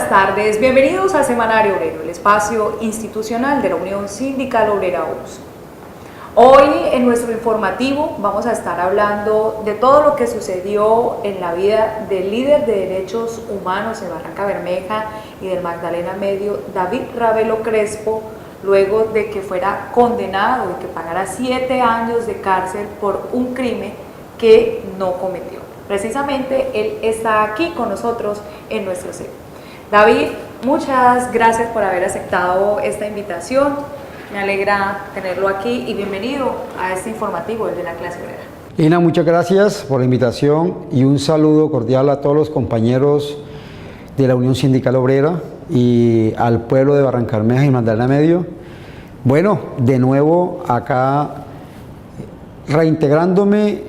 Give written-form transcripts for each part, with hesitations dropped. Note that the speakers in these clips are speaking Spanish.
buenas tardes. Bienvenidos al Semanario Obrero, el espacio institucional de la Unión Sindical Obrera UNSO. Hoy en nuestro informativo vamos a estar hablando de todo lo que sucedió en la vida del líder de derechos humanos en Barrancabermeja y del Magdalena Medio, David Ravelo Crespo, luego de que fuera condenado y que pagara 7 años de cárcel por un crimen que no cometió. Precisamente él está aquí con nosotros en nuestro set. David, muchas gracias por haber aceptado esta invitación. Me alegra tenerlo aquí y bienvenido a este informativo, el de la clase obrera. Ina, muchas gracias por la invitación y un saludo cordial a todos los compañeros de la Unión Sindical Obrera y al pueblo de Barrancabermeja y Magdalena Medio. Bueno, de nuevo acá reintegrándome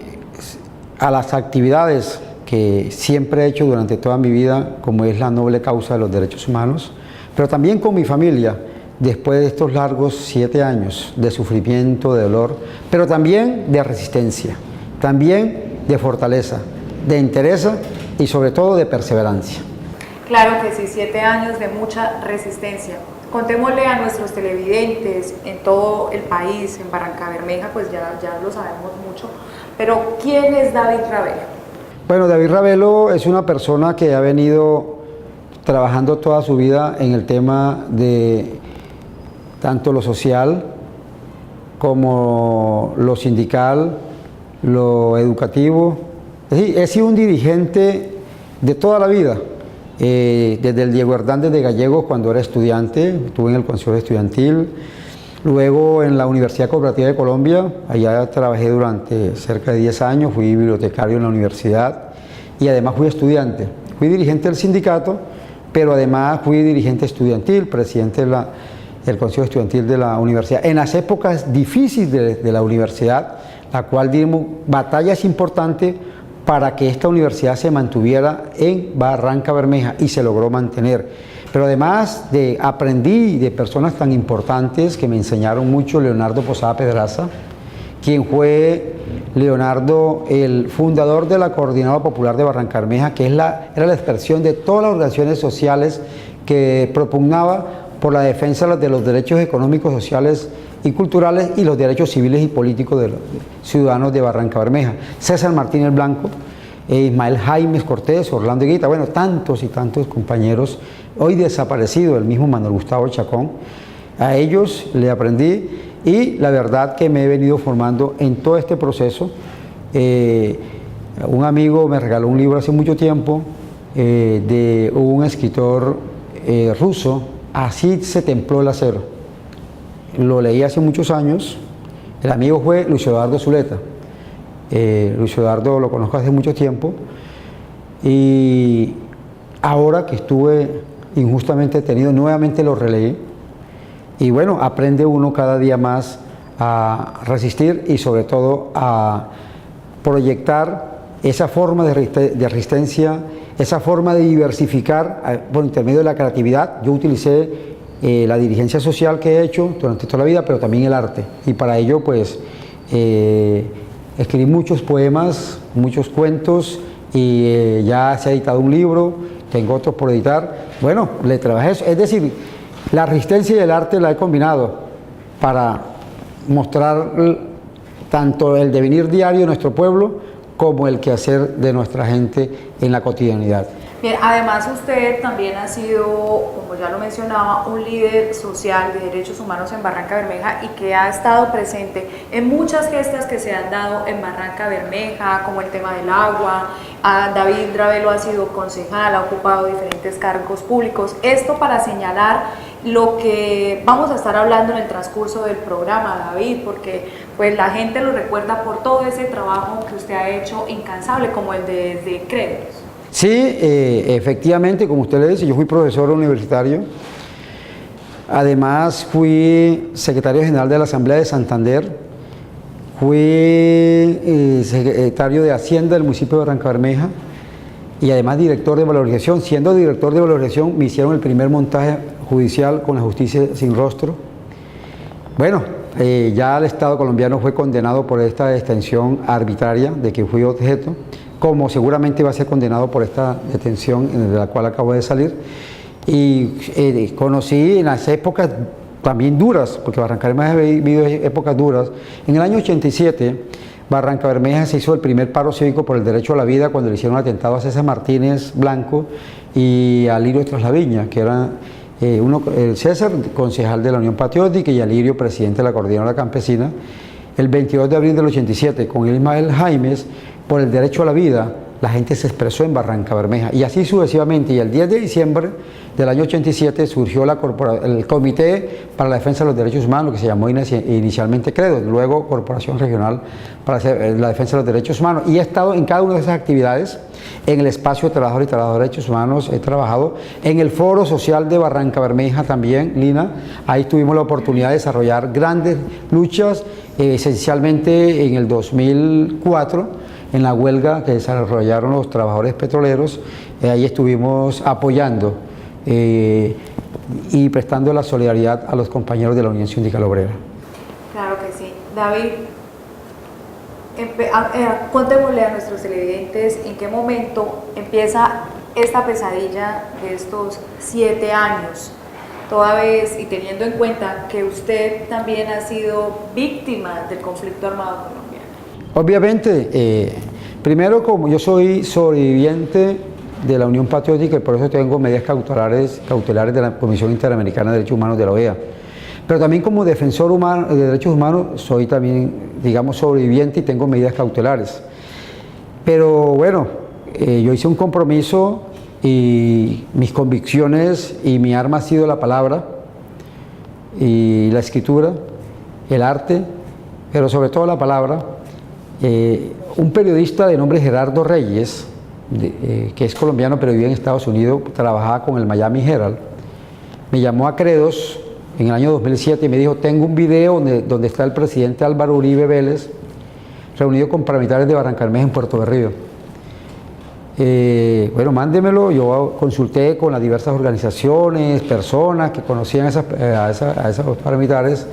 a las actividades que siempre he hecho durante toda mi vida, como es la noble causa de los derechos humanos, pero también con mi familia, después de estos largos 7 años de sufrimiento, de dolor, pero también de resistencia, también de fortaleza, de entereza y sobre todo de perseverancia. Claro que sí, 7 años de mucha resistencia. Contémosle a nuestros televidentes en todo el país, en Barrancabermeja, pues ya lo sabemos mucho, pero ¿quién es David Ravelo? Bueno, David Ravelo es una persona que ha venido trabajando toda su vida en el tema de tanto lo social como lo sindical, lo educativo. Es decir, he sido un dirigente de toda la vida, desde el Diego Hernández de Gallegos cuando era estudiante, estuve en el Consejo Estudiantil, luego en la Universidad Cooperativa de Colombia, allá trabajé durante cerca de 10 años, fui bibliotecario en la universidad y además fui estudiante. Fui dirigente del sindicato, pero además fui dirigente estudiantil, presidente del Consejo Estudiantil de la universidad. En las épocas difíciles de la universidad, la cual dimos batallas importantes para que esta universidad se mantuviera en Barrancabermeja y se logró mantener. Pero además aprendí de personas tan importantes que me enseñaron mucho, Leonardo Posada Pedraza, quien fue Leonardo, el fundador de la Coordinadora Popular de Barrancabermeja, que era la expresión de todas las organizaciones sociales que propugnaba por la defensa de los derechos económicos, sociales y culturales y los derechos civiles y políticos de los ciudadanos de Barrancabermeja. César Martínez Blanco, Ismael Jaimes Cortés, Orlando Higuita, bueno, tantos y tantos compañeros, hoy desaparecido, el mismo Manuel Gustavo Chacón. A ellos le aprendí y la verdad que me he venido formando en todo este proceso. Un amigo me regaló un libro hace mucho tiempo de un escritor ruso, Así se templó el acero. Lo leí hace muchos años. El amigo fue Luis Eduardo Zuleta. Luis Eduardo lo conozco hace mucho tiempo y ahora que estuve injustamente detenido, nuevamente lo releí y bueno, aprende uno cada día más a resistir y sobre todo a proyectar esa forma de resistencia, esa forma de diversificar por intermedio de la creatividad. Yo utilicé la dirigencia social que he hecho durante toda la vida, pero también el arte, y para ello pues escribí muchos poemas, muchos cuentos y ya se ha editado un libro, tengo otros por editar. Bueno, le trabajé eso, es decir, la resistencia y el arte la he combinado para mostrar tanto el devenir diario de nuestro pueblo como el quehacer de nuestra gente en la cotidianidad. Bien, además usted también ha sido, como ya lo mencionaba, un líder social de derechos humanos en Barrancabermeja y que ha estado presente en muchas gestas que se han dado en Barrancabermeja, como el tema del agua. David Ravelo ha sido concejal, ha ocupado diferentes cargos públicos. Esto para señalar lo que vamos a estar hablando en el transcurso del programa, David, porque pues la gente lo recuerda por todo ese trabajo que usted ha hecho incansable, como el de Créditos. Sí, efectivamente, como usted le dice, yo fui profesor universitario, además fui secretario general de la Asamblea de Santander, fui secretario de Hacienda del municipio de Barrancabermeja y además director de valorización. Siendo director de valorización me hicieron el primer montaje judicial con la justicia sin rostro. Bueno, ya el Estado colombiano fue condenado por esta detención arbitraria de que fui objeto, como seguramente va a ser condenado por esta detención de la cual acabo de salir. y conocí en las épocas también duras, porque Barranca Bermeja ha vivido épocas duras. En el año 87, Barranca Bermeja se hizo el primer paro cívico por el derecho a la vida cuando le hicieron un atentado a César Martínez Blanco y a Lirio Traslaviña, que era el César, concejal de la Unión Patriótica, y Alirio, presidente de la Coordinadora Campesina. El 22 de abril del 87, con Ismael Jaimes, por el derecho a la vida, la gente se expresó en Barranca Bermeja, y así sucesivamente. Y el 10 de diciembre del año 87 surgió el Comité para la Defensa de los Derechos Humanos, que se llamó inicialmente CREDO, luego Corporación Regional para la Defensa de los Derechos Humanos, y he estado en cada una de esas actividades. En el espacio de trabajadores y trabajadoras de derechos humanos he trabajado, en el Foro Social de Barranca Bermeja también, Lina, ahí tuvimos la oportunidad de desarrollar grandes luchas, esencialmente en el 2004, en la huelga que desarrollaron los trabajadores petroleros. Ahí estuvimos apoyando y prestando la solidaridad a los compañeros de la Unión Sindical Obrera. Claro que sí. David, contémosle a nuestros televidentes en qué momento empieza esta pesadilla de estos 7 años, toda vez y teniendo en cuenta que usted también ha sido víctima del conflicto armado colombiano. Obviamente, primero, como yo soy sobreviviente de la Unión Patriótica y por eso tengo medidas cautelares de la Comisión Interamericana de Derechos Humanos de la OEA, pero también como defensor de derechos humanos soy también, digamos, sobreviviente y tengo medidas cautelares. Pero bueno, yo hice un compromiso y mis convicciones y mi arma ha sido la palabra y la escritura, el arte, pero sobre todo la palabra. Un periodista de nombre Gerardo Reyes, que es colombiano pero vive en Estados Unidos, trabajaba con el Miami Herald, me llamó a Credos en el año 2007 y me dijo: tengo un video donde está el presidente Álvaro Uribe Vélez reunido con paramilitares de Barranca Bermeja en Puerto Berrío. Bueno, mándemelo. Yo consulté con las diversas organizaciones, personas que conocían a esos paramilitares,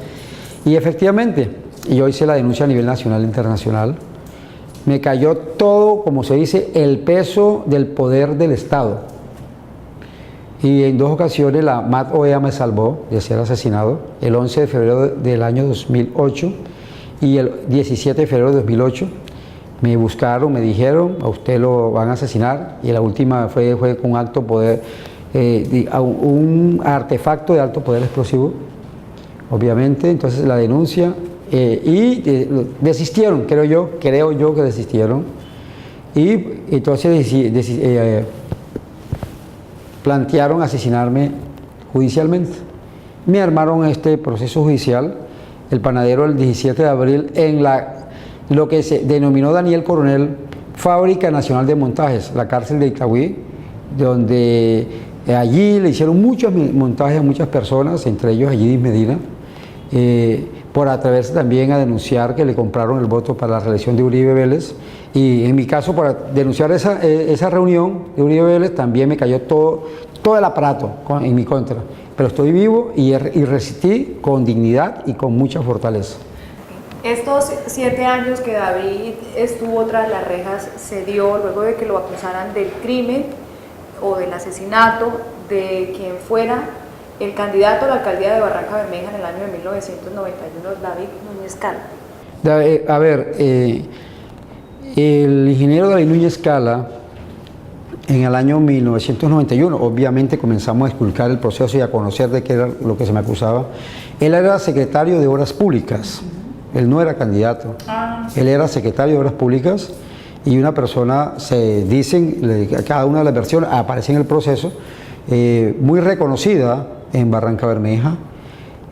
y efectivamente yo hice la denuncia a nivel nacional e internacional. Me cayó todo, como se dice, el peso del poder del Estado. Y en 2 ocasiones la MAT-OEA me salvó de ser asesinado, el 11 de febrero del año 2008 y el 17 de febrero de 2008. Me buscaron, me dijeron: a usted lo van a asesinar, y la última fue con un alto poder, un artefacto de alto poder explosivo, obviamente. Entonces la denuncia, y desistieron, creo yo que desistieron, y entonces plantearon asesinarme judicialmente. Me armaron este proceso judicial, el panadero, el 17 de abril, en lo que se denominó Daniel Coronel Fábrica Nacional de Montajes, la cárcel de Itagüí, donde allí le hicieron muchos montajes a muchas personas, entre ellos a Yidis Medina, por atreverse también a denunciar que le compraron el voto para la reelección de Uribe Vélez. Y en mi caso, para denunciar esa reunión de Uribe Vélez, también me cayó todo el aparato en mi contra. Pero estoy vivo y resistí con dignidad y con mucha fortaleza. Estos 7 años que David estuvo tras las rejas se dio luego de que lo acusaran del crimen o del asesinato de quien fuera el candidato a la alcaldía de Barranca Bermeja en el año de 1991, David Núñez Cala. A ver, el ingeniero David Núñez Cala, en el año 1991, obviamente comenzamos a explicar el proceso y a conocer de qué era lo que se me acusaba. Él era secretario de Obras Públicas, él no era candidato, él era secretario de Obras Públicas, y una persona, se dicen, cada una de las versiones aparece en el proceso, muy reconocida en Barranca Bermeja.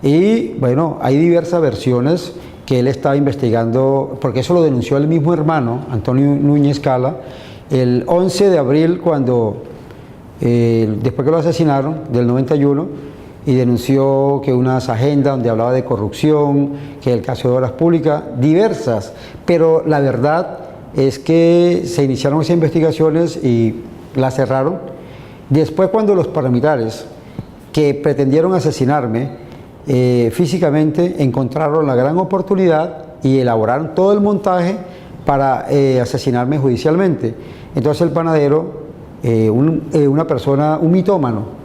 Y bueno, hay diversas versiones que él estaba investigando, porque eso lo denunció el mismo hermano, Antonio Núñez Cala, el 11 de abril, cuando después que lo asesinaron, del 91, y denunció que unas agendas donde hablaba de corrupción, que el caso de Obras Públicas, diversas, pero la verdad es que se iniciaron esas investigaciones y las cerraron. Después, cuando los paramilitares que pretendieron asesinarme físicamente encontraron la gran oportunidad y elaboraron todo el montaje para asesinarme judicialmente. Entonces el panadero, una persona, un mitómano,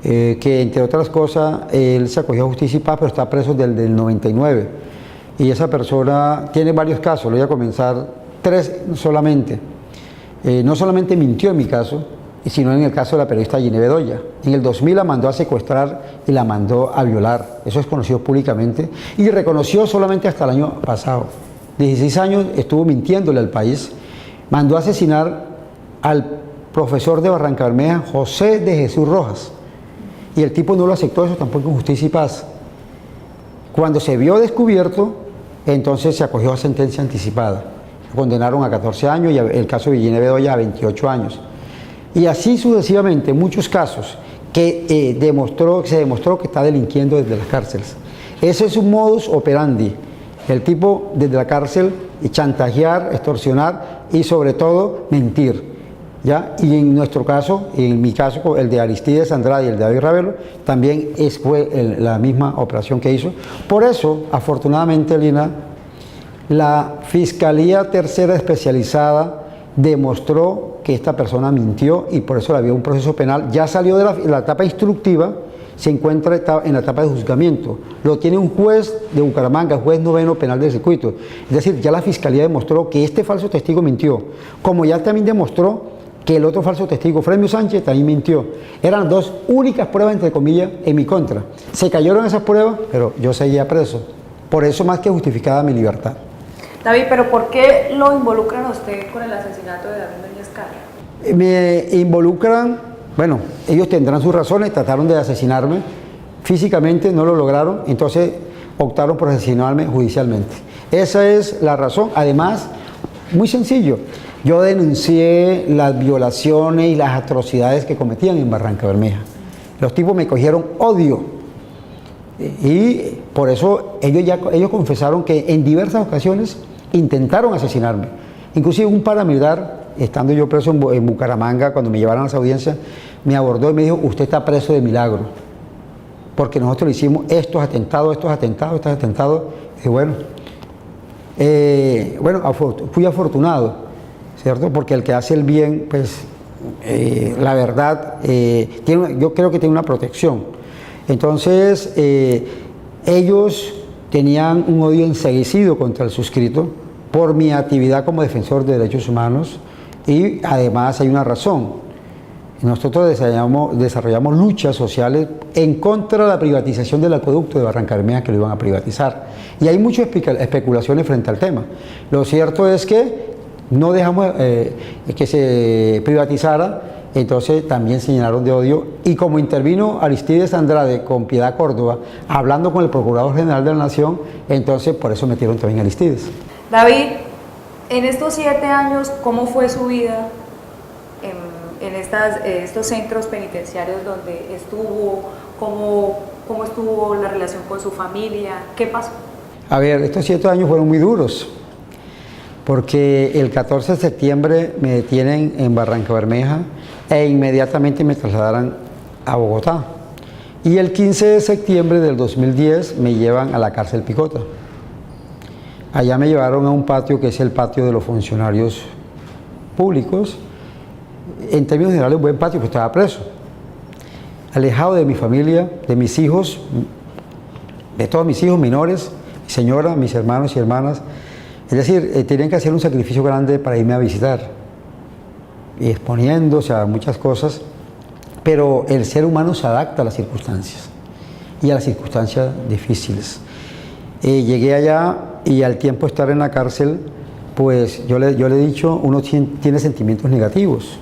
que entre otras cosas él se acogió a Justicia y Paz, pero está preso desde el 99. Y esa persona tiene varios casos, le voy a comenzar 3 solamente. No solamente mintió en mi caso, sino en el caso de la periodista Gine Bedoya. En el 2000 la mandó a secuestrar y la mandó a violar, eso es conocido públicamente, y reconoció solamente hasta el año pasado. 16 años estuvo mintiéndole al país, mandó a asesinar al profesor de Barrancabermeja, José de Jesús Rojas, y el tipo no lo aceptó, eso tampoco en Justicia y Paz. Cuando se vio descubierto, entonces se acogió a sentencia anticipada. Lo condenaron a 14 años y el caso de Gine Bedoya a 28 años. Y así sucesivamente, muchos casos que se demostró que está delinquiendo desde las cárceles. Ese es un modus operandi. El tipo desde la cárcel chantajear, extorsionar y sobre todo mentir. ¿Ya? Y en nuestro caso, en mi caso, el de Aristides Andrade y el de David Ravelo, también fue la misma operación que hizo. Por eso, afortunadamente, Lina, la Fiscalía Tercera Especializada demostró que esta persona mintió y por eso le había un proceso penal. Ya salió de la etapa instructiva, se encuentra en la etapa de juzgamiento. Lo tiene un juez de Bucaramanga, juez noveno penal del circuito. Es decir, ya la Fiscalía demostró que este falso testigo mintió, como ya también demostró que el otro falso testigo, Fremio Sánchez, también mintió. Eran 2 únicas pruebas, entre comillas, en mi contra. Se cayeron esas pruebas, pero yo seguía preso. Por eso más que justificada mi libertad. David, pero ¿por qué lo involucran a usted con el asesinato de David Núñez Calle? Me involucran, bueno, ellos tendrán sus razones, trataron de asesinarme, físicamente no lo lograron, entonces optaron por asesinarme judicialmente. Esa es la razón. Además, muy sencillo, yo denuncié las violaciones y las atrocidades que cometían en Barrancabermeja. Los tipos me cogieron odio y por eso ellos confesaron que en diversas ocasiones intentaron asesinarme. Inclusive un paramilitar, estando yo preso en Bucaramanga, cuando me llevaron a las audiencias, me abordó y me dijo: usted está preso de milagro, porque nosotros le hicimos estos atentados. Y bueno, fui afortunado, ¿cierto? Porque el que hace el bien, pues, la verdad, yo creo que tiene una protección. Entonces, ellos tenían un odio enseguecido contra el suscrito por mi actividad como defensor de derechos humanos y además hay una razón. Nosotros desarrollamos luchas sociales en contra de la privatización del acueducto de Barrancabermeja, que lo iban a privatizar. Y hay muchas especulaciones frente al tema. Lo cierto es que no dejamos que se privatizara, entonces también se llenaron de odio. Y como intervino Aristides Andrade con Piedad Córdoba, hablando con el Procurador General de la Nación, entonces por eso metieron también a Aristides. David, en estos 7 años, ¿cómo fue su vida en estos centros penitenciarios donde estuvo? ¿Cómo estuvo la relación con su familia? ¿Qué pasó? A ver, estos 7 años fueron muy duros, porque el 14 de septiembre me detienen en Barrancabermeja e inmediatamente me trasladaron a Bogotá. Y el 15 de septiembre del 2010 me llevan a la cárcel Picota. Allá me llevaron a un patio que es el patio de los funcionarios públicos. En términos generales, un buen patio, pues estaba preso. Alejado de mi familia, de mis hijos, de todos mis hijos menores, mi señora, mis hermanos y hermanas. Es decir, tenían que hacer un sacrificio grande para irme a visitar. Y exponiéndose a muchas cosas. Pero el ser humano se adapta a las circunstancias. Y a las circunstancias difíciles. Llegué allá y al tiempo de estar en la cárcel, pues yo le he dicho, uno tiene sentimientos negativos,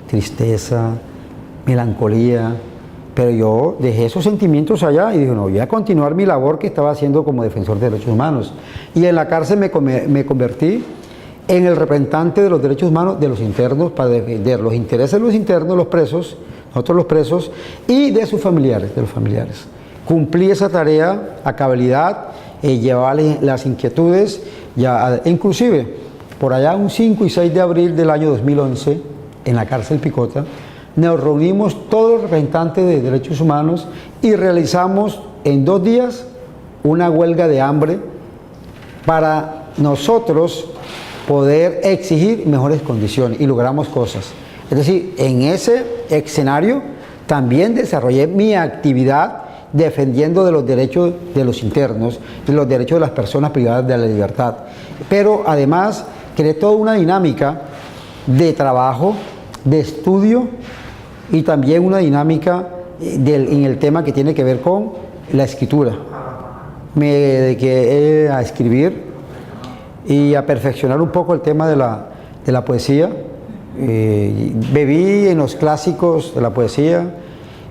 tristeza, melancolía, pero yo dejé esos sentimientos allá y dije, no, voy a continuar mi labor que estaba haciendo como defensor de derechos humanos. Y en la cárcel me convertí en el representante de los derechos humanos de los internos para defender los intereses de los internos, los presos, nosotros los presos, y de sus familiares, de los familiares. Cumplí esa tarea a cabalidad, llevaba las inquietudes, inclusive por allá un 5 y 6 de abril del año 2011, en la cárcel Picota, nos reunimos todos los representantes de derechos humanos y realizamos en 2 días una huelga de hambre para nosotros poder exigir mejores condiciones y logramos cosas. Es decir, en ese escenario también desarrollé mi actividad defendiendo de los derechos de los internos, de los derechos de las personas privadas de la libertad. Pero además creé toda una dinámica de trabajo, de estudio y también una dinámica en el tema que tiene que ver con la escritura. Me dediqué a escribir y a perfeccionar un poco el tema de la poesía. Bebí en los clásicos de la poesía,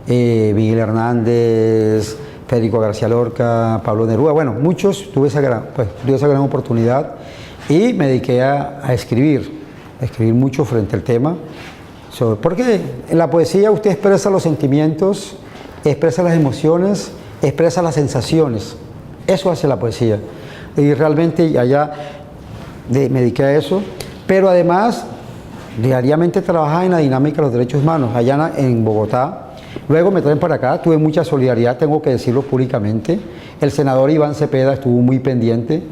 Miguel Hernández, Federico García Lorca, Pablo Neruda, bueno, muchos, tuve esa gran oportunidad y me dediqué a escribir mucho frente al tema. Porque en la poesía usted expresa los sentimientos, expresa las emociones, expresa las sensaciones. Eso hace la poesía. Y realmente allá me dediqué a eso, pero además diariamente trabajaba en la dinámica de los derechos humanos, allá en Bogotá. Luego me traen para acá, tuve mucha solidaridad, tengo que decirlo públicamente. El senador Iván Cepeda estuvo muy pendiente,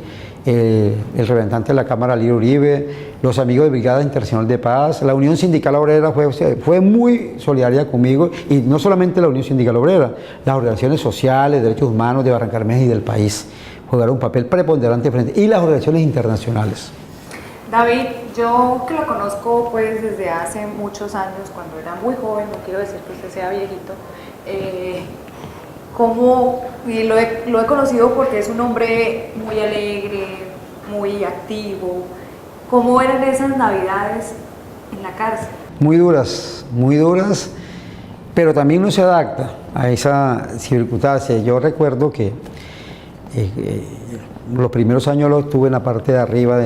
el representante de la Cámara, Lirio Uribe, los amigos de Brigada Internacional de Paz, la Unión Sindical Obrera fue muy solidaria conmigo, y no solamente la Unión Sindical Obrera, las organizaciones sociales, derechos humanos de Barrancabermeja y del país jugaron un papel preponderante frente, y las organizaciones internacionales. David, yo que lo conozco pues desde hace muchos años, cuando era muy joven, no quiero decir que usted sea viejito, y lo he conocido porque es un hombre muy alegre, muy activo. ¿Cómo eran esas navidades en la cárcel? Muy duras, pero también uno se adapta a esa circunstancia. Yo recuerdo que los primeros años los tuve en la parte de arriba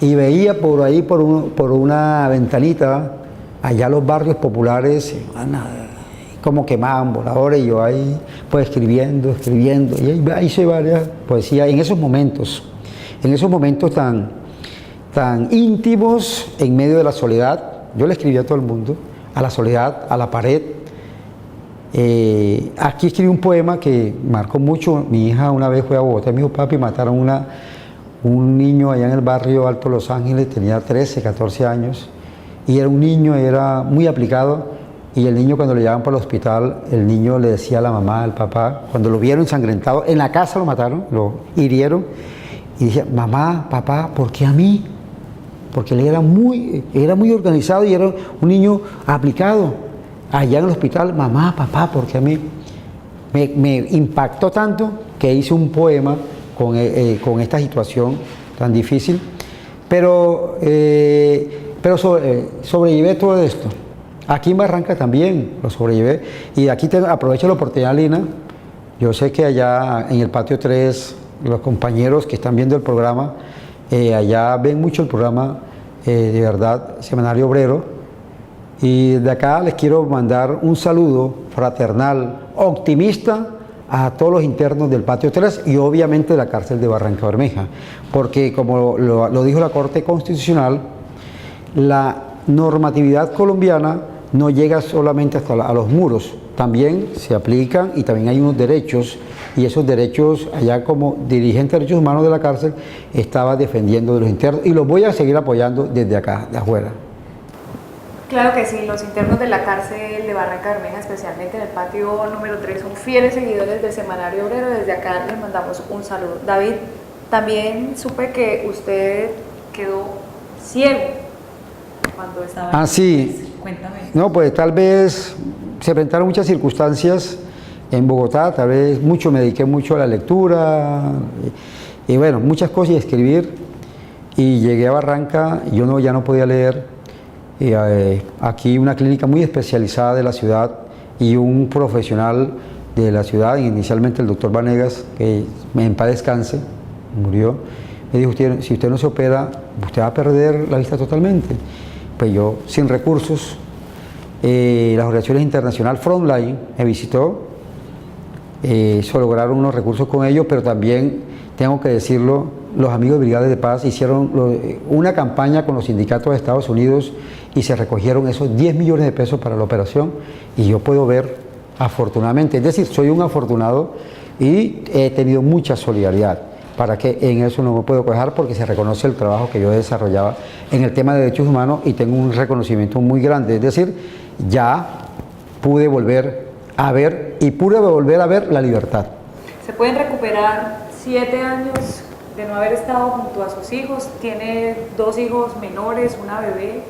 y veía por ahí, por una ventanita, allá los barrios populares, como quemaban voladores, y yo ahí pues escribiendo, y ahí hice varias poesías en esos momentos tan íntimos, en medio de la soledad. Yo le escribía a todo el mundo, a la soledad, a la pared. Aquí escribí un poema que marcó mucho. Mi hija una vez fue a Bogotá y me dijo: papi, mataron un niño allá en el barrio Alto Los Ángeles, tenía 13, 14 años, y era un niño, era muy aplicado, y el niño, cuando lo llevaban para el hospital, el niño le decía a la mamá, al papá, cuando lo vieron ensangrentado, en la casa lo mataron, lo hirieron, y decía: mamá, papá, ¿por qué a mí? Porque él era muy organizado y era un niño aplicado. Allá en el hospital: mamá, papá, ¿por qué a mí? Me impactó tanto que hice un poema con esta situación tan difícil, pero sobrellevé todo esto. Aquí en Barranca también lo sobrellevé, y aquí aprovecho la oportunidad, Lina. Yo sé que allá en el patio 3, los compañeros que están viendo el programa, allá ven mucho el programa, de verdad, Semanario Obrero, y de acá les quiero mandar un saludo fraternal, optimista, a todos los internos del patio 3 y obviamente de la cárcel de Barrancabermeja, porque como lo dijo la Corte Constitucional, la normatividad colombiana no llega solamente hasta a los muros, también se aplican y también hay unos derechos, y esos derechos, allá como dirigente de derechos humanos de la cárcel, estaba defendiendo de los internos, y los voy a seguir apoyando desde acá, de afuera. Claro que sí, los internos de la cárcel de Barrancabermeja, especialmente en el patio número 3, son fieles seguidores del Semanario Obrero. Desde acá les mandamos un saludo. David, también supe que usted quedó ciego cuando estaba en sí. Cuéntame. No, pues tal vez se presentaron muchas circunstancias en Bogotá, tal vez me dediqué mucho a la lectura, y bueno, muchas cosas, y a escribir, y llegué a Barranca, y yo ya no podía leer. Aquí una clínica muy especializada de la ciudad y un profesional de la ciudad, inicialmente el doctor Vanegas, que en paz descanse, murió, me dijo: si usted no se opera, usted va a perder la vista totalmente. Pues yo, sin recursos, las organizaciones internacionales, Frontline, me visitó, se lograron unos recursos con ellos, pero también, tengo que decirlo, los amigos de Brigada de Paz hicieron una campaña con los sindicatos de Estados Unidos y se recogieron esos 10 millones de pesos para la operación, y yo puedo ver, afortunadamente, es decir, soy un afortunado y he tenido mucha solidaridad. para que en eso no me puedo quejar porque se reconoce el trabajo que yo desarrollaba en el tema de derechos humanos y tengo un reconocimiento muy grande. Es decir, ya pude volver a ver y pude volver a ver la libertad. ¿Se pueden recuperar 7 años de no haber estado junto a sus hijos? Tiene 2 hijos menores, una bebé.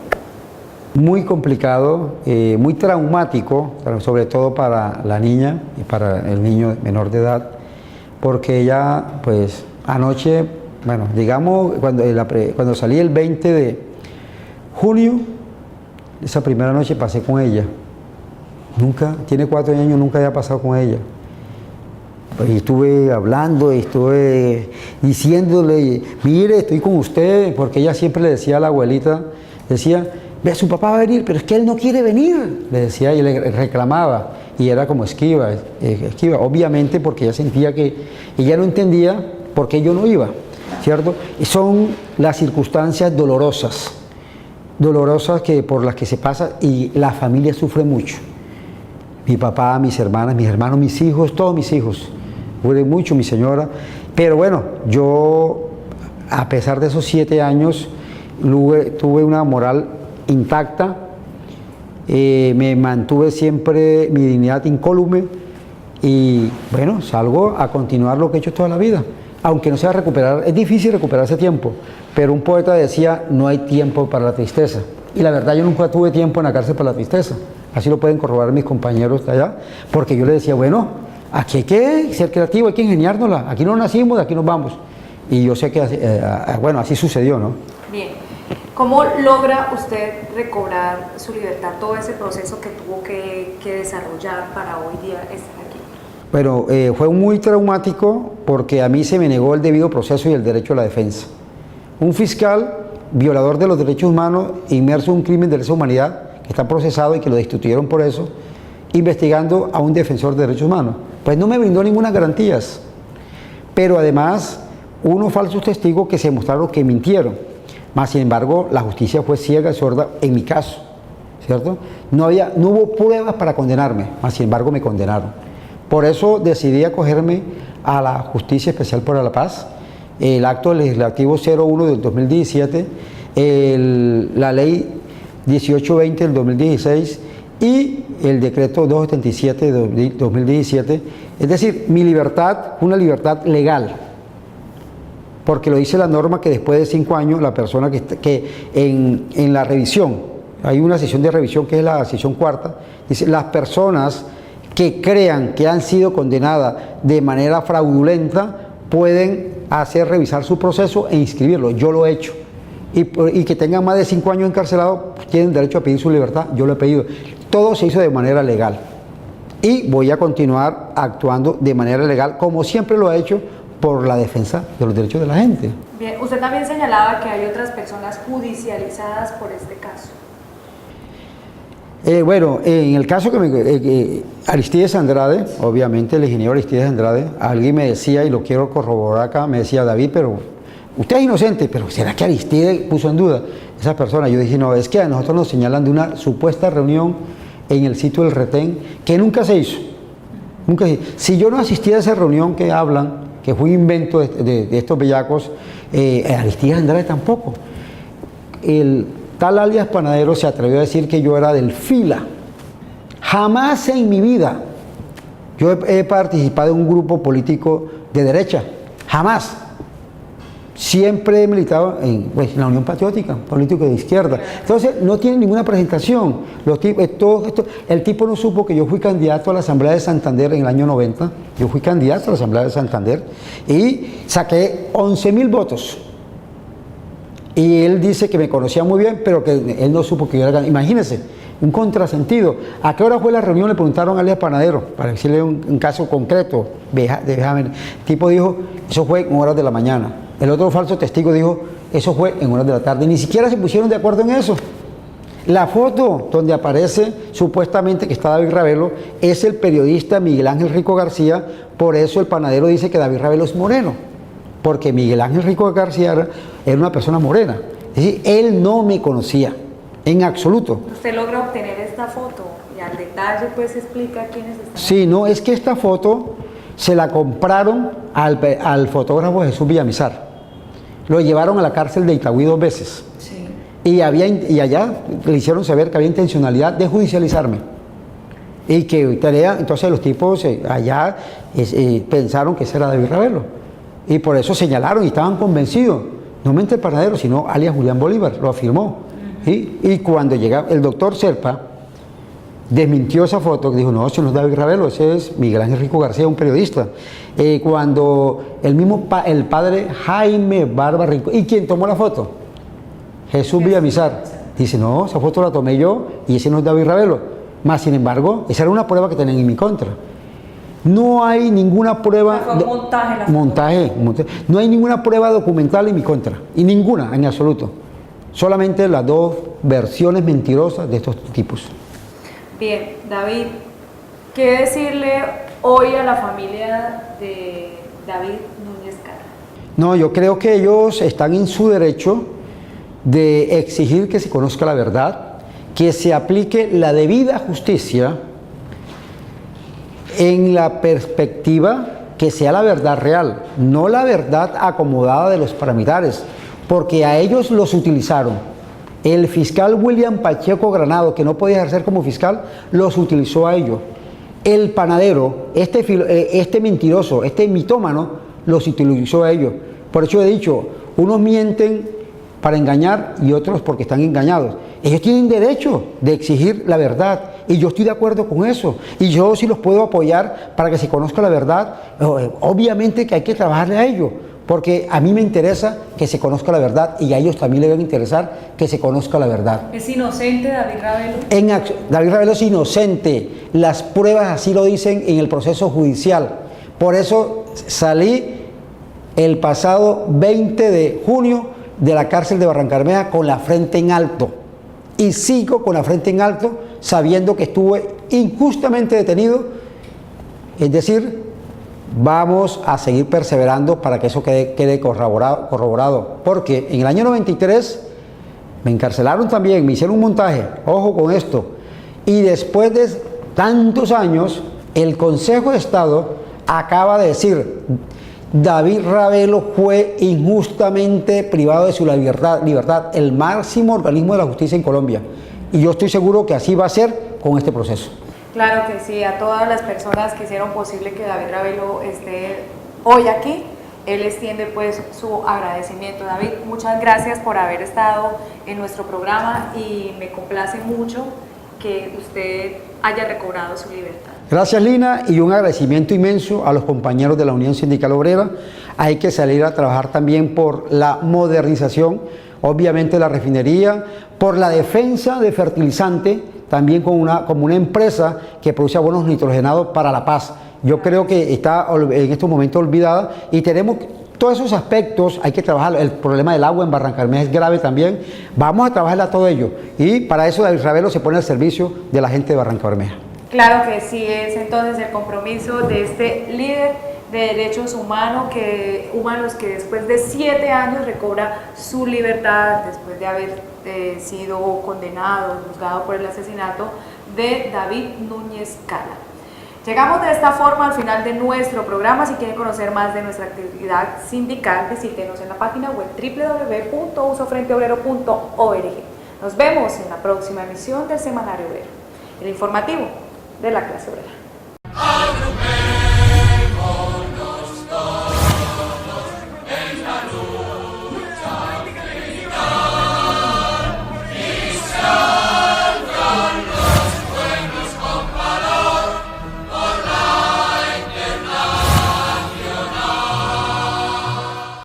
Muy complicado, muy traumático, sobre todo para la niña y para el niño menor de edad, porque ella, pues, anoche, bueno, digamos, cuando salí el 20 de junio, esa primera noche pasé con ella. Nunca, tiene 4 años, nunca había pasado con ella. Y estuve hablando, estuve diciéndole, mire, estoy con usted, porque ella siempre le decía a la abuelita, decía, ve, su papá va a venir, pero es que él no quiere venir, le decía y le reclamaba, y era como esquiva, obviamente porque ella sentía que ella no entendía por qué yo no iba, ¿cierto? Y son las circunstancias dolorosas que por las que se pasa y la familia sufre mucho. Mi papá, mis hermanas, mis hermanos, mis hijos, todos mis hijos, sufre mucho, mi señora, pero bueno, yo a pesar de esos 7 años tuve una moral intacta, me mantuve siempre mi dignidad incólume y bueno, salgo a continuar lo que he hecho toda la vida, aunque no se va a recuperar, es difícil recuperar ese tiempo, pero un poeta decía, no hay tiempo para la tristeza, y la verdad yo nunca tuve tiempo en la cárcel para la tristeza, así lo pueden corroborar mis compañeros de allá, porque yo les decía, bueno, aquí hay que ser creativo, hay que ingeniárnosla, aquí no nacimos, de aquí nos vamos, y yo sé que, bueno, así sucedió, ¿no? Bien. ¿Cómo logra usted recobrar su libertad, todo ese proceso que tuvo que desarrollar para hoy día estar aquí? Bueno, fue muy traumático porque a mí se me negó el debido proceso y el derecho a la defensa. Un fiscal violador de los derechos humanos, inmerso en un crimen de lesa humanidad, que está procesado y que lo destituyeron por eso, investigando a un defensor de derechos humanos. Pues no me brindó ninguna garantías, pero además unos falsos testigos que se mostraron que mintieron. Más sin embargo, la justicia fue ciega y sorda en mi caso, ¿cierto? No hubo pruebas para condenarme, más sin embargo me condenaron. Por eso decidí acogerme a la Justicia Especial para la Paz, el acto legislativo 01 del 2017, la ley 1820 del 2016 y el decreto 277 del 2017. Es decir, mi libertad fue una libertad legal, porque lo dice la norma que después de 5 años la persona que en la revisión, hay una sesión de revisión que es la sesión cuarta, dice las personas que crean que han sido condenadas de manera fraudulenta pueden hacer revisar su proceso e inscribirlo. Yo lo he hecho. Y que tengan más de 5 años encarcelados tienen derecho a pedir su libertad. Yo lo he pedido. Todo se hizo de manera legal. Y voy a continuar actuando de manera legal como siempre lo he hecho, por la defensa de los derechos de la gente. Bien, usted también señalaba que hay otras personas judicializadas por este caso. Bueno, en el caso Aristides Andrade, obviamente el ingeniero Aristides Andrade, alguien me decía, y lo quiero corroborar acá, me decía, David, pero usted es inocente, pero ¿será que Aristides puso en duda esa persona? Yo dije, no, es que a nosotros nos señalan de una supuesta reunión en el sitio del retén que nunca se hizo. Nunca se hizo. Si yo no asistí a esa reunión que hablan, que fue un invento de estos bellacos, Aristides Andrade tampoco. El tal alias Panadero se atrevió a decir que yo era del FILA. Jamás en mi vida yo he participado en un grupo político de derecha, jamás. Siempre he militado en la Unión Patriótica, político de izquierda. Entonces no tiene ninguna presentación. El tipo no supo que yo fui candidato a la Asamblea de Santander en el año 90. Yo fui candidato a la Asamblea de Santander y saqué 11.000 votos. Y él dice que me conocía muy bien, pero que él no supo que yo era candidato. Imagínense, un contrasentido. ¿A qué hora fue la reunión? Le preguntaron a alias Panadero, para decirle un caso concreto de vejamen. El tipo dijo, eso fue en horas de la mañana. El otro falso testigo dijo, eso fue en horas de la tarde. Ni siquiera se pusieron de acuerdo en eso. La foto donde aparece supuestamente que está David Ravelo es el periodista Miguel Ángel Rico García. Por eso el Panadero dice que David Ravelo es moreno, porque Miguel Ángel Rico García era una persona morena. Es decir, él no me conocía en absoluto. ¿Usted logra obtener esta foto y al detalle pues explica quiénes están? Sí, no, es que esta foto se la compraron al fotógrafo Jesús Villamizar. Lo llevaron a la cárcel de Itagüí 2 veces. Sí. Y allá le hicieron saber que había intencionalidad de judicializarme. Y que entonces los tipos allá pensaron que ese era David Ravelo. Y por eso señalaron y estaban convencidos. No mente el panadero, sino alias Julián Bolívar, lo afirmó. ¿Sí? Y cuando llega el doctor Serpa, desmintió esa foto, que dijo, no, ese no es David Ravelo, ese es Miguel Ángel Rico García, un periodista. Cuando el padre Jaime Barba Rico, ¿y quién tomó la foto? Jesús Villamizar. Dice, no, esa foto la tomé yo y ese no es David Ravelo. Más sin embargo, esa era una prueba que tenían en mi contra. No hay ninguna prueba... Fue un montaje. No hay ninguna prueba documental en mi contra. Y ninguna, en absoluto. Solamente las dos versiones mentirosas de estos tipos. Bien, David, ¿qué decirle hoy a la familia de David Núñez Cala? No, yo creo que ellos están en su derecho de exigir que se conozca la verdad, que se aplique la debida justicia en la perspectiva que sea la verdad real, no la verdad acomodada de los paramilitares, porque a ellos los utilizaron. El fiscal William Pacheco Granado, que no podía ejercer como fiscal, los utilizó a ellos. El panadero, este mentiroso, este mitómano, los utilizó a ellos. Por eso he dicho, unos mienten para engañar y otros porque están engañados. Ellos tienen derecho de exigir la verdad y yo estoy de acuerdo con eso. Y yo sí los puedo apoyar para que se conozca la verdad. Obviamente que hay que trabajarle a ellos, porque a mí me interesa que se conozca la verdad y a ellos también les debe interesar que se conozca la verdad. ¿Es inocente David Ravelo? David Ravelo es inocente. Las pruebas así lo dicen en el proceso judicial. Por eso salí el pasado 20 de junio de la cárcel de Barrancabermeja con la frente en alto. Y sigo con la frente en alto sabiendo que estuve injustamente detenido. Es decir, vamos a seguir perseverando para que eso quede corroborado. Porque en el año 93 me encarcelaron también, me hicieron un montaje, ojo con esto. Y después de tantos años, el Consejo de Estado acaba de decir: David Ravelo fue injustamente privado de su libertad, el máximo organismo de la justicia en Colombia. Y yo estoy seguro que así va a ser con este proceso. Claro que sí, a todas las personas que hicieron posible que David Ravelo esté hoy aquí, él extiende pues su agradecimiento. David, muchas gracias por haber estado en nuestro programa y me complace mucho que usted haya recobrado su libertad. Gracias, Lina, y un agradecimiento inmenso a los compañeros de la Unión Sindical Obrera. Hay que salir a trabajar también por la modernización, obviamente, de la refinería, por la defensa de fertilizante, también como una empresa que produce abonos nitrogenados para la paz. Yo creo que está en estos momentos olvidada y tenemos todos esos aspectos, hay que trabajar. El problema del agua en Barrancabermeja es grave también. Vamos a trabajar a todo ello y para eso David Ravelo se pone al servicio de la gente de Barrancabermeja. Claro que sí, es entonces el compromiso de este líder de derechos humanos que después de 7 años recobra su libertad después de haber sido condenado, juzgado por el asesinato de David Núñez Cala. Llegamos de esta forma al final de nuestro programa. Si quieren conocer más de nuestra actividad sindical, visítenos en la página web www.usofrenteobrero.org. Nos vemos en la próxima emisión del Semanario Obrero, el informativo de la clase obrera.